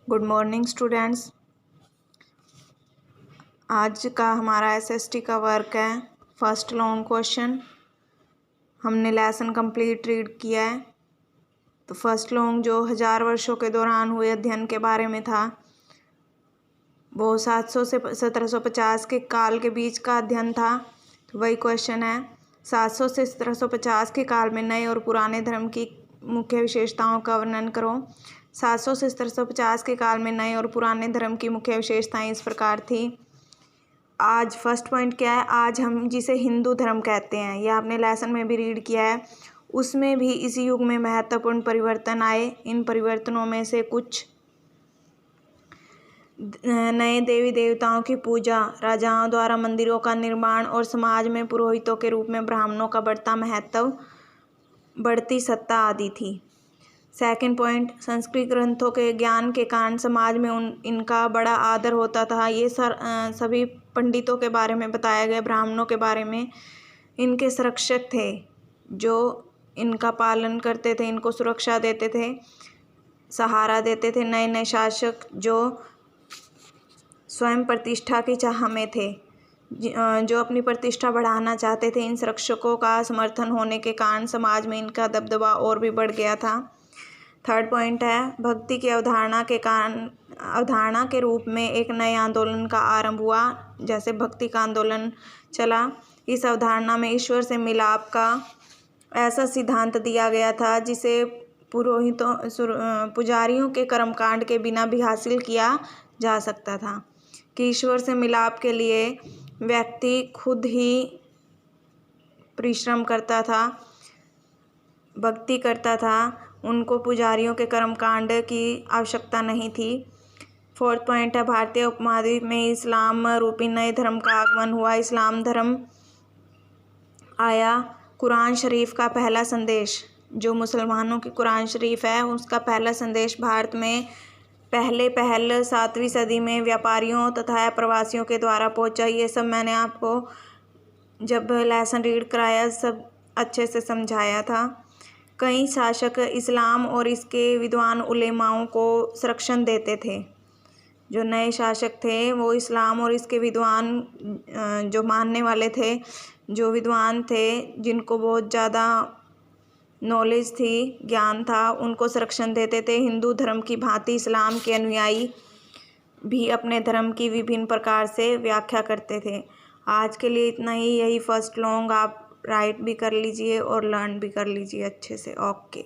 Good morning students. आज का हमारा एसएसटी का वर्क है फर्स्ट लॉन्ग क्वेश्चन। हमने लेसन कंप्लीट रीड किया है। तो फर्स्ट लॉन्ग जो 1000 वर्षों के दौरान हुए अध्ययन के बारे में था, वो 700 से 1750 के काल के बीच का अध्ययन था। तो वही क्वेश्चन है, 700 से 1750 के काल में नए और पुराने धर्म की मुख्य विशेषताओं का वर्णन करो। 700 से 1750 के काल में नए और पुराने धर्म की मुख्य विशेषताएं इस प्रकार थी। आज फर्स्ट पॉइंट क्या है, आज हम जिसे हिंदू धर्म कहते हैं, यह आपने लेसन में भी रीड किया है। उसमें भी इस युग में महत्वपूर्ण परिवर्तन आए। इन परिवर्तनों में से कुछ नए देवी देवताओं की पूजा, राजाओं द्वारा मंदिरों का निर्माण और समाज में पुरोहितों के रूप में ब्राह्मणों का बढ़ता महत्व, बढ़ती सत्ता आदि थी। सेकंड पॉइंट, संस्कृत ग्रंथों के ज्ञान के कारण समाज में इनका बड़ा आदर होता था। ये सभी पंडितों के बारे में बताया गया। ब्राह्मणों के बारे में, इनके संरक्षक थे जो इनका पालन करते थे, इनको सुरक्षा देते थे, सहारा देते थे। नए नए शासक जो स्वयं प्रतिष्ठा की चाह में थे, जो अपनी प्रतिष्ठा बढ़ाना चाहते थे, इन संरक्षकों का समर्थन होने के कारण समाज में इनका दबदबा और भी बढ़ गया था। थर्ड पॉइंट है, भक्ति की अवधारणा के रूप में एक नए आंदोलन का आरंभ हुआ। जैसे भक्ति का आंदोलन चला, इस अवधारणा में ईश्वर से मिलाप का ऐसा सिद्धांत दिया गया था जिसे पुजारियों के कर्मकांड के बिना भी हासिल किया जा सकता था। कि ईश्वर से मिलाप के लिए व्यक्ति खुद ही परिश्रम करता था, भक्ति करता था, उनको पुजारियों के कर्मकांड की आवश्यकता नहीं थी। फोर्थ पॉइंट है, भारतीय उपमहाद्वीप में इस्लाम रूपी नए धर्म का आगमन हुआ। इस्लाम धर्म आया। कुरान शरीफ का पहला संदेश, जो मुसलमानों की कुरान शरीफ है, उसका पहला संदेश भारत में पहल 7वीं सदी में व्यापारियों तथा प्रवासियों के द्वारा पहुंचा। ये सब मैंने आपको जब लेसन रीड कराया सब अच्छे से समझाया था। कई शासक इस्लाम और इसके विद्वान उलेमाओं को संरक्षण देते थे। जो नए शासक थे वो इस्लाम और इसके विद्वान जो मानने वाले थे, जो विद्वान थे, जिनको बहुत ज़्यादा नॉलेज थी, ज्ञान था, उनको संरक्षण देते थे। हिंदू धर्म की भांति इस्लाम के अनुयायी भी अपने धर्म की विभिन्न प्रकार से व्याख्या करते थे। आज के लिए इतना ही। यही फर्स्ट लॉन्ग आप राइट भी कर लीजिए और लर्न भी कर लीजिए अच्छे से। ओके।